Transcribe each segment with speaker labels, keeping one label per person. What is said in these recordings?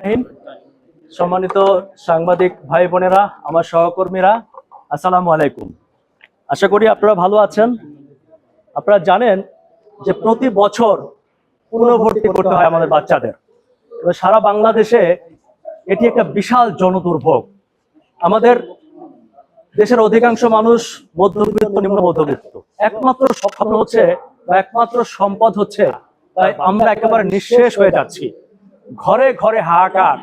Speaker 1: আহিন সম্মানিত সাংবাদিক ভাই বোনেরা, আমার সহকর্মীরা, আসসালামু আলাইকুম। আশা করি আপনারা ভালো আছেন। আপনারা জানেন যে প্রতি বছর পুনর্ভর্তি করতে হয় আমাদের বাচ্চাদের। সারা বাংলাদেশে এটি একটা বিশাল জনদুর্ভোগ। আমাদের দেশের অধিকাংশ মানুষ মধ্যবিত্ত, নিম্ন মধ্যবিত্ত। একমাত্র স্বপ্ন হচ্ছে বা একমাত্র সম্পদ হচ্ছে, তাই আমরা একেবারে নিঃশেষ হয়ে যাচ্ছি। ঘরে ঘরে হাহাকার।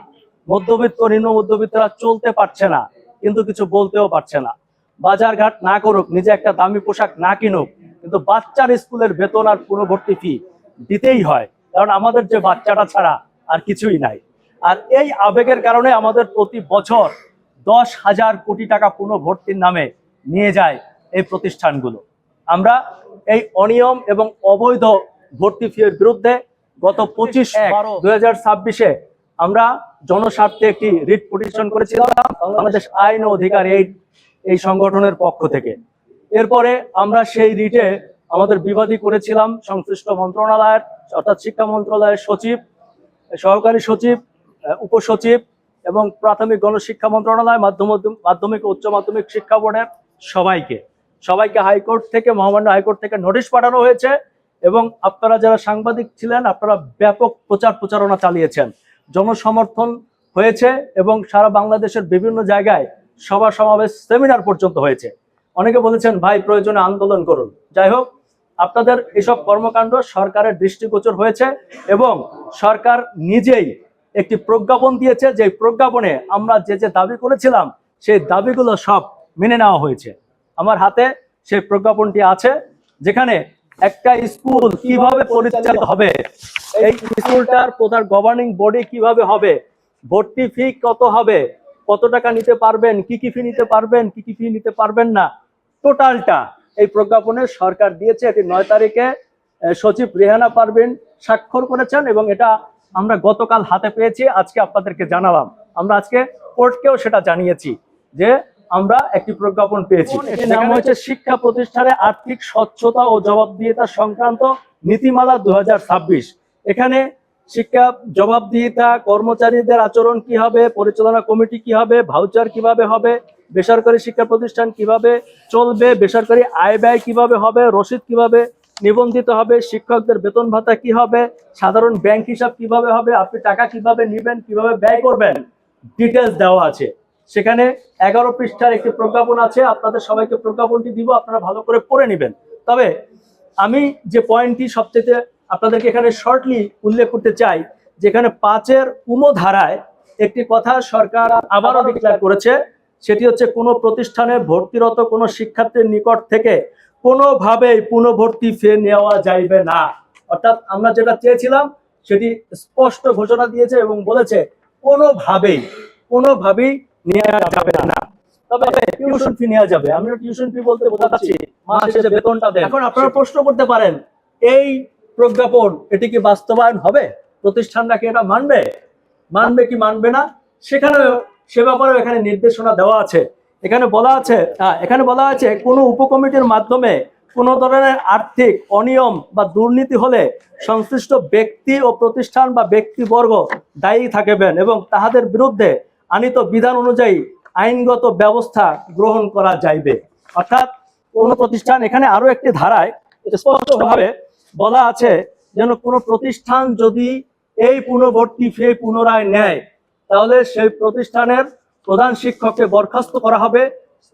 Speaker 1: মধ্যবিত্ত, নিম্ন মধ্যবিত্তরা চলতে পারছে না, কিন্তু কিছু বলতেও পারছে না। বাজার ঘাট না করুক, নিজে একটা দামি পোশাক না কিনুক, কিন্তু বাচ্চার স্কুলের বেতন আর পুনর্ভর্তি ফি দিতেই হয়, কারণ আমাদের যে বাচ্চাটা ছাড়া আর কিছুই নাই। আর এই আবেগের কারণে আমাদের প্রতি বছর 10,000 কোটি টাকা পুনর্ভর্তির নামে নিয়ে যায় এই প্রতিষ্ঠানগুলো। আমরা এই অনিয়ম এবং অবৈধ ভর্তি ফির বিরুদ্ধে গত 25/12/2026 আমরা জনস্বার্থে একটি রিট পিটিশন করেছিলাম বাংলাদেশ আইন ও অধিকার এই সংগঠনের পক্ষ থেকে। এরপরে আমরা সেই রিটে আমাদের বিবাদী করেছিলাম সংশ্লিষ্ট মন্ত্রণালয়ের, অর্থাৎ শিক্ষা মন্ত্রণালয়ের সচিব, সহকারী সচিব, উপসচিব এবং প্রাথমিক গণশিক্ষা মন্ত্রণালয়, মাধ্যমিক ও উচ্চ মাধ্যমিক শিক্ষা বোর্ডের সবাইকে হাইকোর্ট থেকে, মহামান্য হাইকোর্ট থেকে নোটিশ পাঠানো হয়েছে। এবং আপনারা যারা সাংবাদিক ছিলেন, আপনারা ব্যাপক প্রচারণা চালিয়েছেন, জনসমর্থন হয়েছে এবং সারা বাংলাদেশের বিভিন্ন জায়গায় সভা সমাবেশ, সেমিনার পর্যন্ত হয়েছে। অনেকে বলেছেন ভাই প্রয়োজনে আন্দোলন করুন। যাই হোক, আপনাদের এসব কর্মকাণ্ড সরকারের দৃষ্টিগোচর হয়েছে এবং সরকার নিজেই একটি প্রজ্ঞাপন দিয়েছে, যে প্রজ্ঞাপনে আমরা যে যে দাবি করেছিলাম সেই দাবিগুলো সব মেনে নেওয়া হয়েছে। আমার হাতে সেই প্রজ্ঞাপনটি আছে, যেখানে একটা স্কুল কিভাবে পরিচালিত হবে, এই স্কুলটার প্রধান গভর্নিং বডি কিভাবে হবে, ভর্তি ফি কত হবে, কত টাকা নিতে পারবেন, কি কি ফি নিতে পারবেন, কি কি ফি নিতে পারবেন না, টোটালটা এই প্রজ্ঞাপনে সরকার দিয়েছে। এটি 9 তারিখে সচিব রেহানা পারভিন স্বাক্ষর করেছেন এবং এটা আমরা গতকাল হাতে পেয়েছি, আজকে আপনাদেরকে জানালাম। আমরা আজকে কোর্টকেও সেটা জানিয়েছি যে আমরা একটি প্রজ্ঞাপন পেয়েছি। এর নাম হচ্ছে শিক্ষা প্রতিষ্ঠানে আর্থিক স্বচ্ছতা ও জবাবদিহিতা সংক্রান্ত নীতিমালা 2026। এখানে শিক্ষা জবাবদিহিতা, কর্মচারীদের আচরণ কি হবে, পরিচালনা কমিটি কি হবে, ভাউচার কিভাবে হবে, বেসরকারি শিক্ষা প্রতিষ্ঠান কিভাবে চলবে, বেসরকারি আয় ব্যয় কিভাবে হবে, রসিদ কিভাবে নিবন্ধিত হবে, শিক্ষকদের বেতন ভাতা কি হবে, সাধারণ ব্যাংক হিসাব কিভাবে হবে, আপনি টাকা কিভাবে নেবেন, কিভাবে ব্যয় করবেন, ডিটেলস দেওয়া আছে। সেখানে 11 পৃষ্ঠার একটি প্রজ্ঞাপন আছে। আপনাদের সবাইকে প্রজ্ঞাপনটি দিব, আপনারা ভালো করে পড়ে নেবেন। তবে আমি যে পয়েন্টটি সবচেয়ে আপনাদেরকে এখানে শর্টলি উল্লেখ করতে চাই, যেখানে 5-এর ধারায় একটি কথা সরকার আবারও ডিক্লেয়ার করেছে, সেটি হচ্ছে কোনো প্রতিষ্ঠানে ভর্তিরত কোনো শিক্ষার্থীর নিকট থেকে কোনোভাবেই পুনর্ভর্তি ফি নেওয়া যাইবে না। অর্থাৎ আমরা যেটা চেয়েছিলাম সেটি স্পষ্ট ঘোষণা দিয়েছে এবং বলেছে কোনোভাবেই নেওয়া যাবে না। তবে টিউশন ফি নেওয়া যাবে। আমরা টিউশন ফি বলতে বোঝাচ্ছি মাসে যে বেতনটা দেন। এখন আপনারা প্রশ্ন করতে পারেন, এই প্রজ্ঞাপন এটি কি বাস্তবায়ন হবে? প্রতিষ্ঠানরা কি এটা মানবে কি মানবে না, সে ব্যাপারেও এখানে নির্দেশনা দেওয়া আছে। এখানে বলা আছে কোনো উপকমিটির মাধ্যমে কোনো ধরনের আর্থিক অনিয়ম বা দুর্নীতি হলে সংশ্লিষ্ট ব্যক্তি ও প্রতিষ্ঠান বা ব্যক্তিবর্গ দায়ী থাকবেন এবং তাহাদের বিরুদ্ধে আনীত বিধান অনুযায়ী আইনগত ব্যবস্থা গ্রহণ করা যাইবে। অর্থাৎ কোন প্রতিষ্ঠান, এখানে আরো একটি ধারায় স্পষ্টভাবে বলা আছে যেন কোনো প্রতিষ্ঠান যদি এই পুনর্ভর্তি ফি পুনরায় নেয়, তাহলে সেই প্রতিষ্ঠানের প্রধান শিক্ষককে বরখাস্ত করা হবে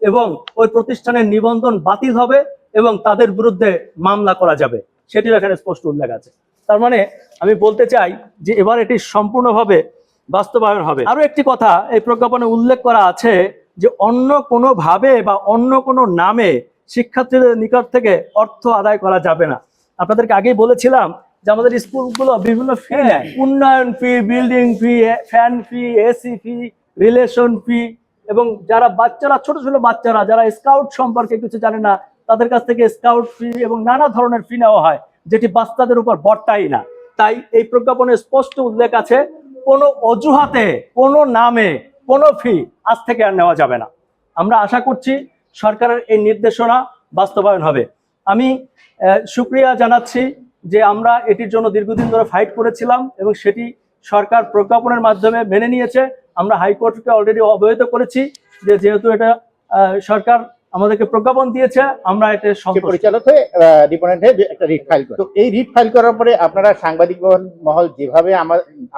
Speaker 1: এবং ওই প্রতিষ্ঠানের নিবন্ধন বাতিল হবে এবং তাদের বিরুদ্ধে মামলা করা যাবে। সেটিও এখানে স্পষ্ট উল্লেখ আছে। তার মানে আমি বলতে চাই যে এবার এটি সম্পূর্ণভাবে বাস্তবায়ন হবে। আরো একটি কথা এই প্রজ্ঞাপনে উল্লেখ করা আছে যে অন্য কোনো ভাবে বা অন্য কোনো নামে শিক্ষার্থীদের নিকট থেকে অর্থ আদায় করা যাবে না। আপনাদেরকে আগেই বলেছিলাম যে আমাদের স্কুলগুলো বিভিন্ন ফি নেয়, উন্নয়ন ফি, বিল্ডিং ফি, ফ্যান ফি, এসি ফি, রিলেশন ফি, এবং যারা বাচ্চারা, ছোট ছোট বাচ্চারা যারা স্কাউট সম্পর্কে কিছু জানে না, তাদের কাছ থেকে স্কাউট ফি এবং নানা ধরনের ফি নেওয়া হয়, যেটি বাচ্চাদের উপর বর্তায় না। তাই এই প্রজ্ঞাপনে স্পষ্ট উল্লেখ আছে কোনো অজুহাতে, কোনো নামে, কোনো ফি আজ থেকে আর নেওয়া যাবে না। আমরা আশা করছি সরকারের এই নির্দেশনা বাস্তবায়ন হবে। আমি শুকরিয়া জানাচ্ছি যে আমরা এটির জন্য দীর্ঘদিন ধরে ফাইট করেছিলাম এবং সেটি সরকার প্রজ্ঞাপনের মাধ্যমে মেনে নিয়েছে। আমরা হাইকোর্টকে অলরেডি অবহিত করেছি যে যেহেতু এটা সরকার আমাদেরকে প্রজ্ঞাপন দিয়েছে, আমরা এটা
Speaker 2: পরিচালক হয়ে ডিপোনেন্ট হয়ে একটা রিট ফাইল করি। তো এই রিট ফাইল করার পরে আপনারা সাংবাদিক মহল যেভাবে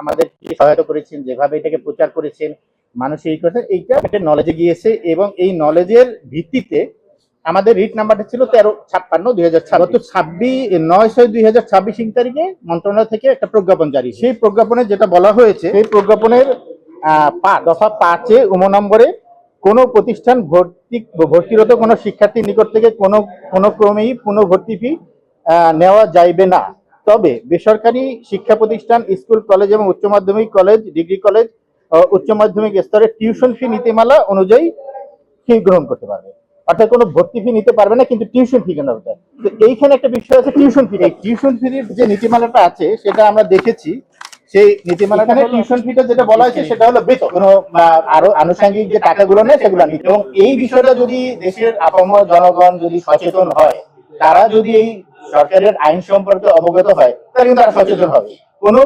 Speaker 2: আমাদেরকে সহায়তা করেছেন, যেভাবে এটাকে প্রচার করেছেন, মানুষ এই করেছে, এইটা একটা নলেজে গিয়েছে এবং এই নলেজের ভিত্তিতে আমাদের রিট নাম্বারটা ছিল 1356/2026। গত 9/6/2026 তারিখে মন্ত্রণালয় থেকে একটা প্রজ্ঞাপন জারি। সেই প্রজ্ঞাপনে যেটা বলা হয়েছে, সেই প্রজ্ঞাপনের দফা 5-এ নম্বরে কোনো প্রতিষ্ঠান ভর্তিরত কোনো শিক্ষার্থীর নিকট থেকে কোনো ক্রমেই পুনঃভর্তি ফি নেওয়া যাইবে না। তবে বেসরকারি শিক্ষা প্রতিষ্ঠান, স্কুল, কলেজ এবং উচ্চ মাধ্যমিক কলেজ, ডিগ্রি কলেজ, উচ্চ মাধ্যমিক স্তরে টিউশন ফি নীতিমালা অনুযায়ী ফি গ্রহণ করতে পারবে। অর্থাৎ কোনো ভর্তি ফি নিতে পারবে না, কিন্তু টিউশন ফি কেন হবে। তো এইখানে একটা বিষয় আছে, টিউশন ফি। এই টিউশন ফির যে নীতিমালাটা আছে সেটা আমরা দেখেছি। সেই নীতিমালাটা টিউশন ফিটা যেটা বলা হয়েছে সেটা হলো বেতন, কোনো আরো আনুষঙ্গিক যে টাকাগুলো নেয় সেগুলো নিতে। এবং এই বিষয়টা যদি দেশের আপামর জনগণ যদি সচেতন হয়, তারা যদি এই সরকারের আইন সম্পর্কে অবগত হয়, তাহলে কিন্তু তারা সচেতন হবে। কোনো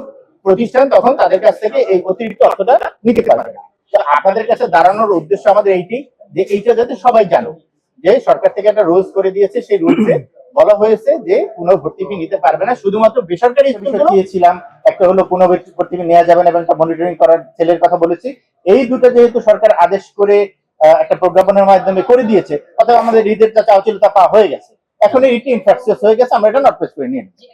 Speaker 2: প্রতিষ্ঠান তখন তাদের কাছ থেকে এই অতিরিক্ত অর্থটা নিতে পারবে না। তো আপনাদের কাছে দাঁড়ানোর উদ্দেশ্য আমাদের এইটি, যে এইটা যাতে সবাই জানো যে সরকার থেকে একটা রুলস করে দিয়েছে। সেই রুলসে বলা হয়েছে যে পুনঃভর্তি ফি নিতে পারবে না, শুধুমাত্র বেসরকারি স্কুল দিয়েছিলাম। একটা হলো পুনঃভর্তি ফি নেওয়া যাবে না এবং মনিটরিং করার ছেলের কথা বলেছি। এই দুটো যেহেতু সরকার আদেশ করে একটা প্রজ্ঞাপনের মাধ্যমে করে দিয়েছে, অথবা আমাদের রিটের যা চাওয়া ছিল তা পাওয়া হয়ে গেছে। এখন এই রিট ইনফ্যাক্সিয়াস হয়ে গেছে, আমরা এটা নট পেস করে নিয়ে নিচ্ছি।